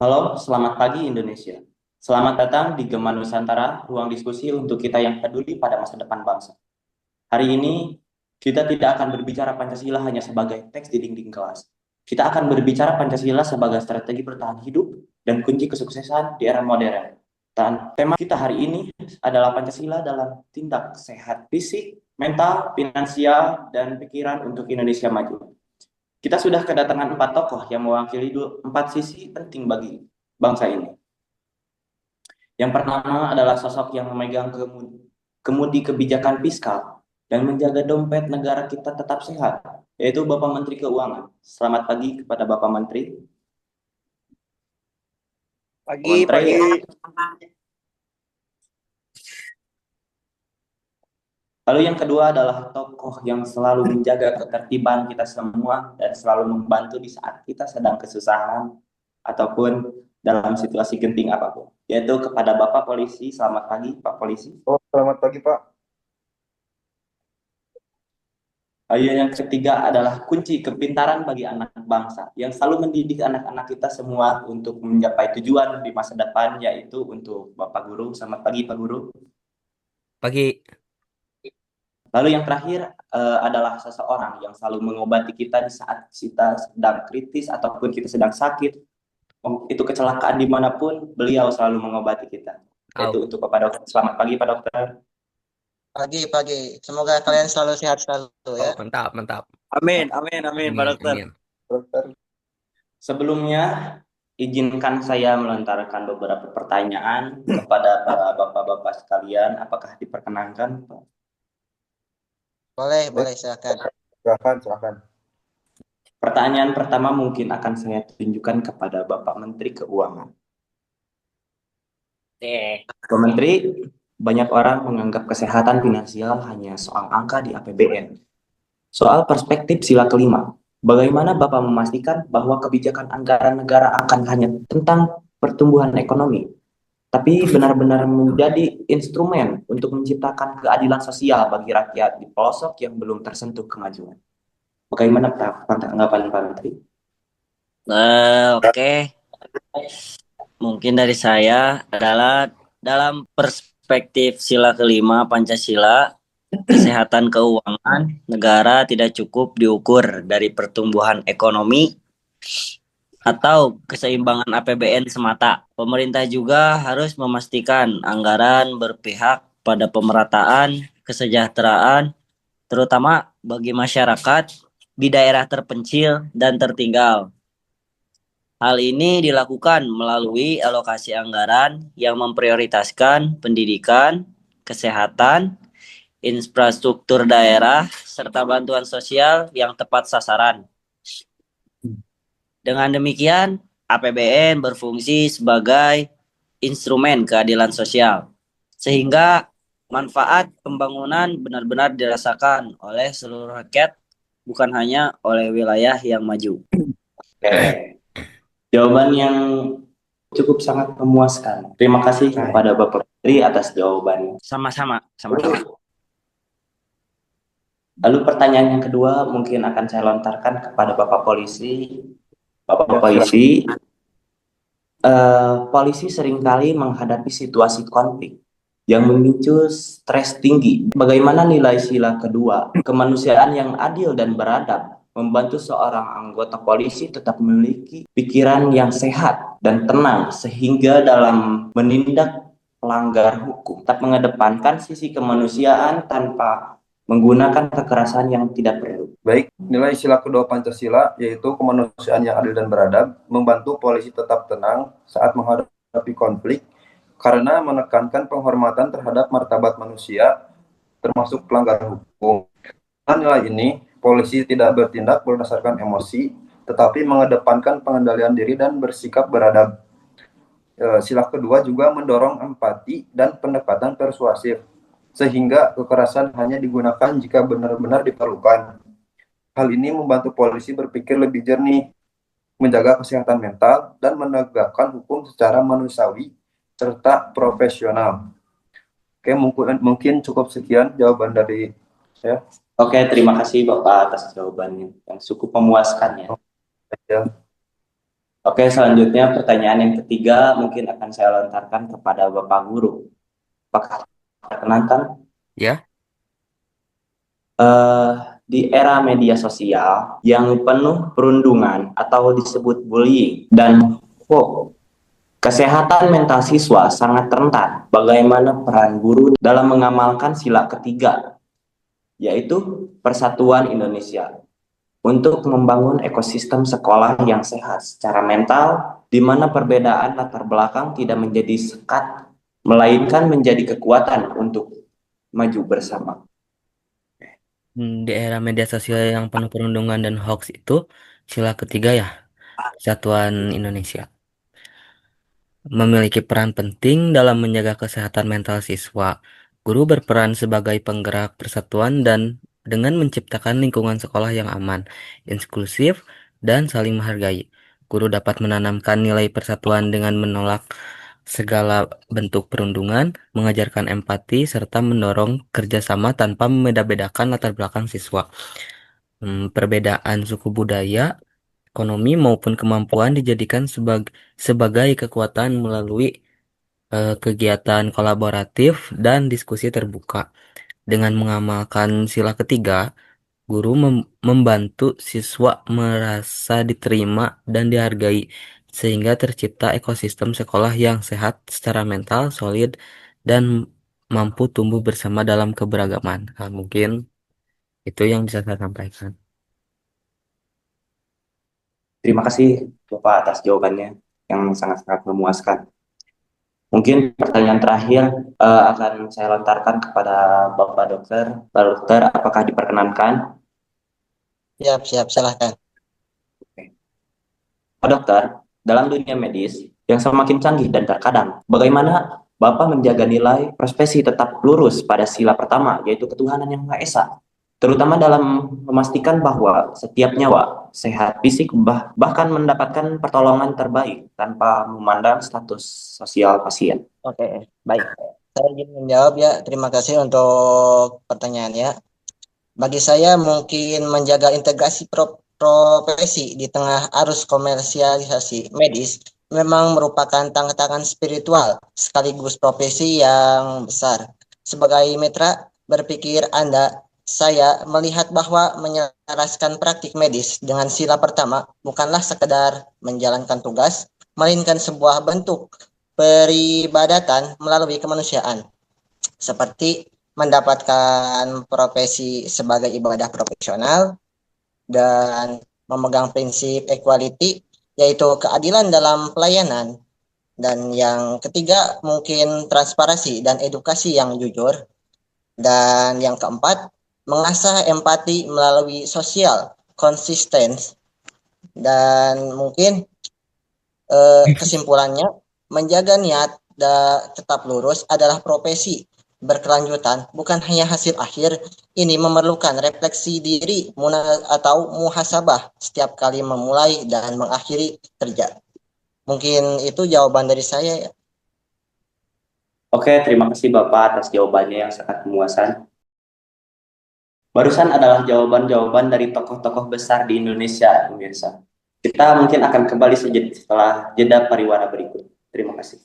Halo, selamat pagi Indonesia. Selamat datang di Gema Nusantara, ruang diskusi untuk kita yang peduli pada masa depan bangsa. Hari ini, kita tidak akan berbicara Pancasila hanya sebagai teks di dinding kelas. Kita akan berbicara Pancasila sebagai strategi bertahan hidup dan kunci kesuksesan di era modern. Dan tema kita hari ini adalah Pancasila dalam tindak sehat fisik, mental, finansial, dan pikiran untuk Indonesia maju. Kita sudah kedatangan empat tokoh yang mewakili empat sisi penting bagi bangsa ini. Yang pertama adalah sosok yang memegang kemudi kebijakan fiskal dan menjaga dompet negara kita tetap sehat, yaitu Bapak Menteri Keuangan. Selamat pagi kepada Bapak Menteri. Bapak Pagi, Menteri. pagi. Lalu yang kedua adalah tokoh yang selalu menjaga ketertiban kita semua dan selalu membantu di saat kita sedang kesusahan ataupun dalam situasi genting apapun, yaitu kepada Bapak Polisi. Selamat pagi, Pak Polisi. Oh, selamat pagi, Pak. Lalu yang ketiga adalah kunci kepintaran bagi anak bangsa yang selalu mendidik anak-anak kita semua untuk mencapai tujuan di masa depan, yaitu untuk Bapak Guru. Selamat pagi, Pak Guru. Pagi. Lalu yang terakhir adalah seseorang yang selalu mengobati kita di saat kita sedang kritis ataupun kita sedang sakit. Itu kecelakaan dimanapun, beliau selalu mengobati kita. Yaitu untuk Bapak Dokter. Selamat pagi, Pak Dokter. Pagi, pagi. Semoga kalian selalu sehat selalu ya. Mantap, mantap. Amin, amin, amin, Pak Dokter. Amin. Dokter. Sebelumnya, izinkan saya melontarkan beberapa pertanyaan kepada para bapak-bapak sekalian. Apakah diperkenankan, Pak? Boleh, silakan. Silakan. Pertanyaan pertama mungkin akan saya tunjukkan kepada Bapak Menteri Keuangan. Bapak Menteri, banyak orang menganggap kesehatan finansial hanya soal angka di APBN. Soal perspektif sila kelima, bagaimana Bapak memastikan bahwa kebijakan anggaran negara akan hanya tentang pertumbuhan ekonomi, tapi benar-benar menjadi instrumen untuk menciptakan keadilan sosial bagi rakyat di pelosok yang belum tersentuh kemajuan? Bagaimana tanggapan Pak Menteri? Oke. Mungkin dari saya adalah dalam perspektif sila kelima Pancasila, kesehatan keuangan negara tidak cukup diukur dari pertumbuhan ekonomi atau keseimbangan APBN semata. Pemerintah juga harus memastikan anggaran berpihak pada pemerataan kesejahteraan, terutama bagi masyarakat di daerah terpencil dan tertinggal. Hal ini dilakukan melalui alokasi anggaran yang memprioritaskan pendidikan, kesehatan, infrastruktur daerah, serta bantuan sosial yang tepat sasaran. Dengan demikian, APBN berfungsi sebagai instrumen keadilan sosial, sehingga manfaat pembangunan benar-benar dirasakan oleh seluruh rakyat, bukan hanya oleh wilayah yang maju. Oke. Jawaban yang cukup sangat memuaskan. Terima kasih kepada Bapak Menteri atas jawabannya. Sama-sama. Lalu pertanyaan yang kedua mungkin akan saya lontarkan kepada Bapak Polisi. Bapak Polisi, polisi seringkali menghadapi situasi konflik yang memicu stres tinggi. Bagaimana nilai sila kedua, kemanusiaan yang adil dan beradab, membantu seorang anggota polisi tetap memiliki pikiran yang sehat dan tenang sehingga dalam menindak pelanggar hukum tetap mengedepankan sisi kemanusiaan tanpa menggunakan kekerasan yang tidak perlu. Baik, nilai sila kedua Pancasila yaitu kemanusiaan yang adil dan beradab membantu polisi tetap tenang saat menghadapi konflik karena menekankan penghormatan terhadap martabat manusia termasuk pelanggaran hukum. Dengan nilai ini, polisi tidak bertindak berdasarkan emosi, tetapi mengedepankan pengendalian diri dan bersikap beradab. Sila kedua juga mendorong empati dan pendekatan persuasif, sehingga kekerasan hanya digunakan jika benar-benar diperlukan. Hal ini membantu polisi berpikir lebih jernih, menjaga kesehatan mental, dan menegakkan hukum secara manusiawi serta profesional. Oke, mungkin cukup sekian jawaban dari saya. Oke, terima kasih Bapak atas jawabannya yang cukup memuaskan ya. Ya. Oke, selanjutnya pertanyaan yang ketiga mungkin akan saya lontarkan kepada Bapak Guru. Apakah perkenankan? Ya, eh, di era media sosial yang penuh perundungan atau disebut bullying dan hoax, kesehatan mental siswa sangat rentan. Bagaimana peran guru dalam mengamalkan sila ketiga, yaitu Persatuan Indonesia, untuk membangun ekosistem sekolah yang sehat secara mental, di mana perbedaan latar belakang tidak menjadi sekat, melainkan menjadi kekuatan untuk maju bersama. di era media sosial yang penuh perundungan dan hoax itu, sila ketiga ya, Kesatuan Indonesia memiliki peran penting dalam menjaga kesehatan mental siswa. Guru berperan sebagai penggerak persatuan dan dengan menciptakan lingkungan sekolah yang aman, inklusif, dan saling menghargai. Guru dapat menanamkan nilai persatuan dengan menolak segala bentuk perundungan, mengajarkan empati, serta mendorong kerjasama tanpa membeda-bedakan latar belakang siswa. Perbedaan suku budaya, ekonomi maupun kemampuan dijadikan sebagai kekuatan melalui kegiatan kolaboratif dan diskusi terbuka. Dengan mengamalkan sila ketiga, guru membantu siswa merasa diterima dan dihargai, sehingga tercipta ekosistem sekolah yang sehat secara mental, solid, dan mampu tumbuh bersama dalam keberagaman. Nah, mungkin itu yang bisa saya sampaikan. Terima kasih Bapak atas jawabannya yang sangat-sangat memuaskan. Mungkin pertanyaan terakhir akan saya lontarkan kepada Bapak Dokter. Pak Dokter, apakah diperkenankan? Siap, siap, silahkan. Pak Dokter, dalam dunia medis yang semakin canggih dan terkadang, bagaimana Bapak menjaga nilai profesi tetap lurus pada sila pertama, yaitu ketuhanan yang Maha Esa, terutama dalam memastikan bahwa setiap nyawa sehat fisik bahkan mendapatkan pertolongan terbaik tanpa memandang status sosial pasien. Oke, baik. Saya ingin menjawab ya. Terima kasih untuk pertanyaannya. Bagi saya mungkin menjaga integrasi profesi di tengah arus komersialisasi medis memang merupakan tantangan spiritual sekaligus profesi yang besar. Sebagai mitra berpikir Anda, saya melihat bahwa menyelaraskan praktik medis dengan sila pertama bukanlah sekedar menjalankan tugas, melainkan sebuah bentuk peribadatan melalui kemanusiaan, seperti mendapatkan profesi sebagai ibadah profesional dan memegang prinsip equality, yaitu keadilan dalam pelayanan. Dan yang ketiga mungkin transparansi dan edukasi yang jujur. Dan yang keempat, mengasah empati melalui sosial konsisten. Dan mungkin kesimpulannya, menjaga niat tetap lurus adalah profesi berkelanjutan, bukan hanya hasil akhir. Ini memerlukan refleksi diri atau muhasabah setiap kali memulai dan mengakhiri kerja. Mungkin itu jawaban dari saya ya. Oke, terima kasih Bapak atas jawabannya yang sangat memuaskan. Barusan adalah jawaban-jawaban dari tokoh-tokoh besar di Indonesia, pemirsa. Kita mungkin akan kembali setelah jeda pariwara berikut. Terima kasih.